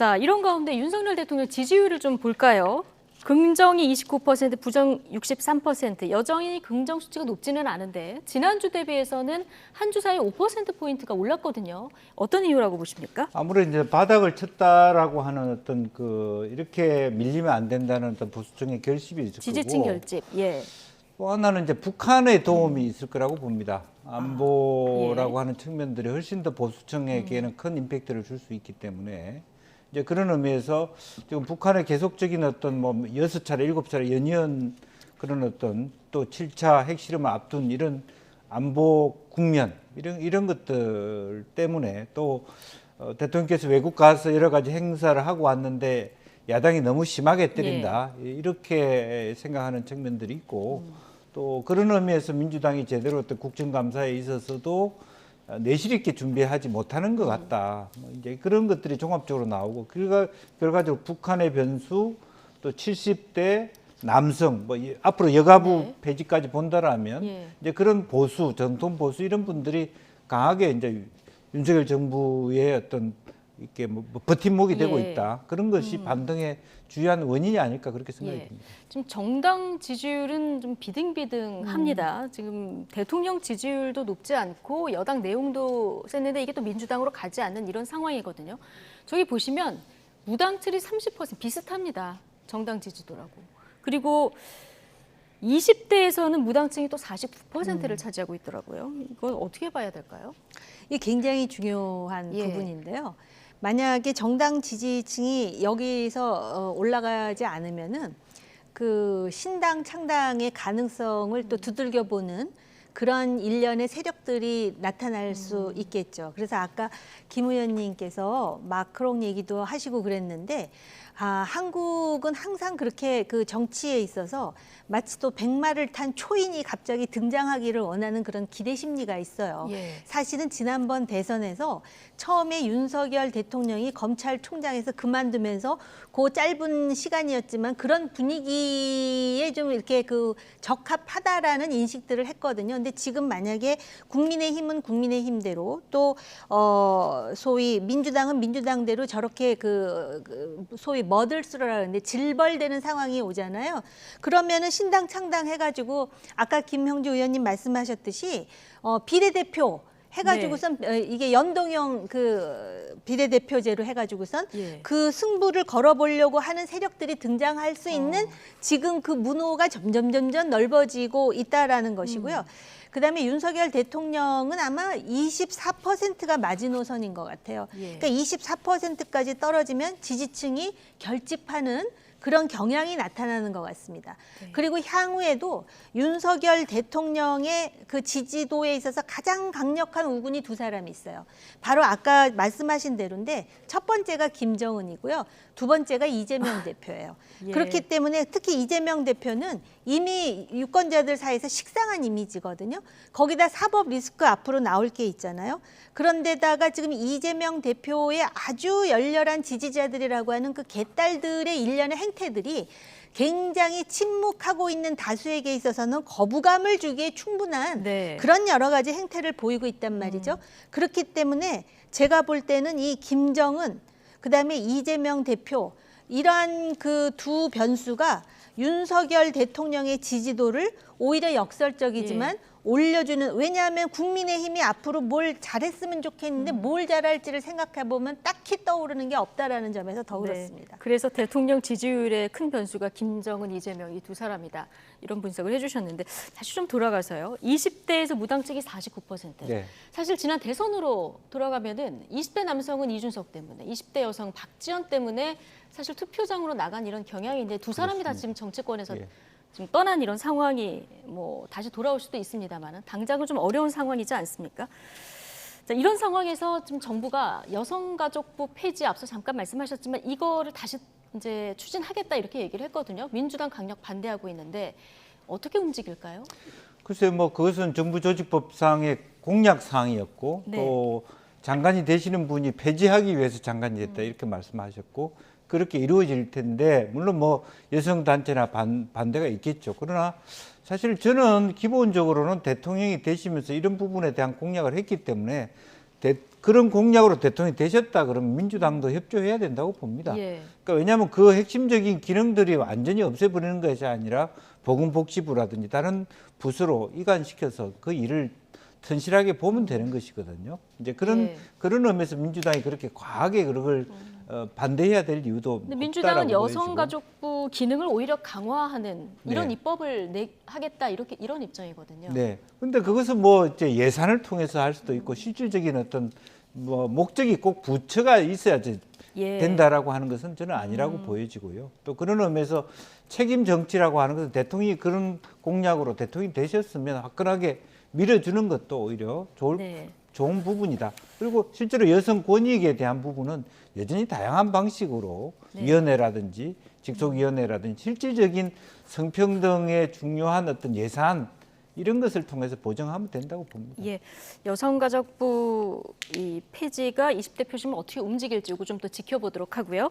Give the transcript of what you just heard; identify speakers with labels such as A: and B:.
A: 자, 이런 가운데 윤석열 대통령 지지율을 좀 볼까요? 긍정이 29%, 부정 63%, 여전히 긍정 수치가 높지는 않은데 지난주 대비해서는 한 주 사이 5%포인트가 올랐거든요. 어떤 이유라고 보십니까?
B: 아무래도 이제 바닥을 쳤다라고 하는 어떤 이렇게 밀리면 안 된다는 어떤 보수층의 결집이 있을
A: 지지층
B: 거고,
A: 결집. 예.
B: 또 하나는 이제 북한의 도움이 있을 거라고 봅니다. 안보라고
A: 예.
B: 하는 측면들이 훨씬 더 보수층에게는 큰 임팩트를 줄 수 있기 때문에 이제 그런 의미에서 지금 북한의 계속적인 어떤 뭐 6차례, 7차례 연이은 그런 어떤 또 7차 핵실험을 앞둔 이런 안보 국면 이런 것들 때문에 또 대통령께서 외국 가서 여러 가지 행사를 하고 왔는데 야당이 너무 심하게 때린다 이렇게 생각하는 측면들이 있고 또 그런 의미에서 민주당이 제대로 어떤 국정감사에 있어서도 내실 있게 준비하지 못하는 것 같다. 뭐 이제 그런 것들이 종합적으로 나오고 결과적으로 북한의 변수 또 70대 남성 뭐 앞으로 여가부
A: 네.
B: 폐지까지 본다라면
A: 예.
B: 이제 그런 보수 정통 보수 이런 분들이 강하게 이제 윤석열 정부의 어떤 이렇게 뭐 버팀목이 되고
A: 예.
B: 있다. 그런 것이 반등의 주요한 원인이 아닐까 그렇게 생각이
A: 예.
B: 듭니다.
A: 지금 정당 지지율은 좀 비등비등합니다. 지금 대통령 지지율도 높지 않고 여당 내용도 셌는데 이게 또 민주당으로 가지 않는 이런 상황이거든요. 저기 보시면 무당층이 30% 비슷합니다. 정당 지지도라고. 그리고 20대에서는 무당층이 또 49%를 차지하고 있더라고요. 이건 어떻게 봐야 될까요?
C: 이게 굉장히 중요한
A: 예.
C: 부분인데요. 만약에 정당 지지층이 여기서 올라가지 않으면은 그 신당 창당의 가능성을 또 두들겨 보는 그런 일련의 세력들이 나타날 수 있겠죠. 그래서 아까 김 의원님께서 마크롱 얘기도 하시고 그랬는데 한국은 항상 그렇게 그 정치에 있어서 마치 또 백마를 탄 초인이 갑자기 등장하기를 원하는 그런 기대 심리가 있어요.
A: 예.
C: 사실은 지난번 대선에서 처음에 윤석열 대통령이 검찰총장에서 그만두면서 그 짧은 시간이었지만 그런 분위기에 좀 이렇게 그 적합하다라는 인식들을 했거든요. 근데 지금 만약에 국민의힘은 국민의힘대로 또 소위 민주당은 민주당대로 저렇게 그 소위 머들스러라 하는데 질벌되는 상황이 오잖아요. 그러면은 신당 창당 해가지고 아까 김형주 의원님 말씀하셨듯이 비례대표 해가지고선 이게 연동형 그 비례대표제로 해가지고선
A: 예.
C: 그 승부를 걸어보려고 하는 세력들이 등장할 수 있는 지금 그 문호가 점점 넓어지고 있다라는 것이고요. 그다음에 윤석열 대통령은 아마 24%가 마지노선인 것 같아요.
A: 예.
C: 그러니까 24%까지 떨어지면 지지층이 결집하는 그런 경향이 나타나는 것 같습니다.
A: 네.
C: 그리고 향후에도 윤석열 대통령의 그 지지도에 있어서 가장 강력한 우군이 두 사람이 있어요. 바로 아까 말씀하신 대로인데 첫 번째가 김정은이고요. 두 번째가 이재명 대표예요.
A: 예.
C: 그렇기 때문에 특히 이재명 대표는 이미 유권자들 사이에서 식상한 이미지거든요. 거기다 사법 리스크 앞으로 나올 게 있잖아요. 그런데다가 지금 이재명 대표의 아주 열렬한 지지자들이라고 하는 그 개딸들의 일련의 행태들이 굉장히 침묵하고 있는 다수에게 있어서는 거부감을 주기에 충분한
A: 네.
C: 그런 여러 가지 행태를 보이고 있단 말이죠. 그렇기 때문에 제가 볼 때는 이 김정은 그다음에 이재명 대표 이러한 그 두 변수가 윤석열 대통령의 지지도를 오히려 역설적이지만 올려주는, 왜냐하면 국민의힘이 앞으로 뭘 잘했으면 좋겠는데 뭘 잘할지를 생각해 보면 딱히 떠오르는 게 없다라는 점에서 더 그렇습니다.
A: 그래서 대통령 지지율의 큰 변수가 김정은, 이재명 이 두 사람이다. 이런 분석을 해주셨는데 다시 좀 돌아가서요. 20대에서 무당층이 49%.
B: 네.
A: 사실 지난 대선으로 돌아가면은 20대 남성은 이준석 때문에, 20대 여성 박지원 때문에 사실 투표장으로 나간 이런 경향이 있는데 두 사람이 다 지금 정치권에서
B: 예.
A: 지금 떠난 이런 상황이 뭐 다시 돌아올 수도 있습니다만은 당장은 좀 어려운 상황이지 않습니까? 자, 이런 상황에서 지금 정부가 여성가족부 폐지 앞서 잠깐 말씀하셨지만 이거를 다시 이제 추진하겠다 이렇게 얘기를 했거든요. 민주당 강력 반대하고 있는데 어떻게 움직일까요?
B: 글쎄요, 뭐 그것은 정부 조직법상의 공약 사항이었고
A: 네.
B: 또 장관이 되시는 분이 폐지하기 위해서 장관이 됐다 이렇게 말씀하셨고 그렇게 이루어질 텐데 물론 뭐 여성 단체나 반대가 있겠죠. 그러나 사실 저는 기본적으로는 대통령이 되시면서 이런 부분에 대한 공약을 했기 때문에 그런 공약으로 대통령이 되셨다 그러면 민주당도 협조해야 된다고 봅니다.
A: 예.
B: 그러니까 왜냐하면 그 핵심적인 기능들이 완전히 없애버리는 것이 아니라 보건복지부라든지 다른 부서로 이관시켜서 그 일을 튼실하게 보면 되는 것이거든요. 이제
A: 예.
B: 그런 의미에서 민주당이 그렇게 과하게 그걸 반대해야 될 이유도
A: 근데
B: 없다라고
A: 민주당은
B: 보여지고.
A: 여성가족부 기능을 오히려 강화하는 이런
B: 네.
A: 입법을 하겠다 이런 입장이거든요.
B: 네. 근데 그것은 뭐 이제 예산을 통해서 할 수도 있고 실질적인 어떤 뭐 목적이 꼭 부처가 있어야지
A: 예.
B: 된다라고 하는 것은 저는 아니라고 보여지고요. 또 그런 의미에서 책임 정치라고 하는 것은 대통령이 그런 공약으로 대통령이 되셨으면 화끈하게 밀어주는 것도 오히려
A: 네.
B: 좋은 부분이다. 그리고 실제로 여성 권익에 대한 부분은 여전히 다양한 방식으로
A: 네.
B: 위원회라든지 직속위원회라든지 실질적인 성평등에 중요한 어떤 예산 이런 것을 통해서 보정하면 된다고 봅니다.
A: 예, 여성가족부 이 폐지가 20대 표심을 어떻게 움직일지 이거 좀 더 지켜보도록 하고요.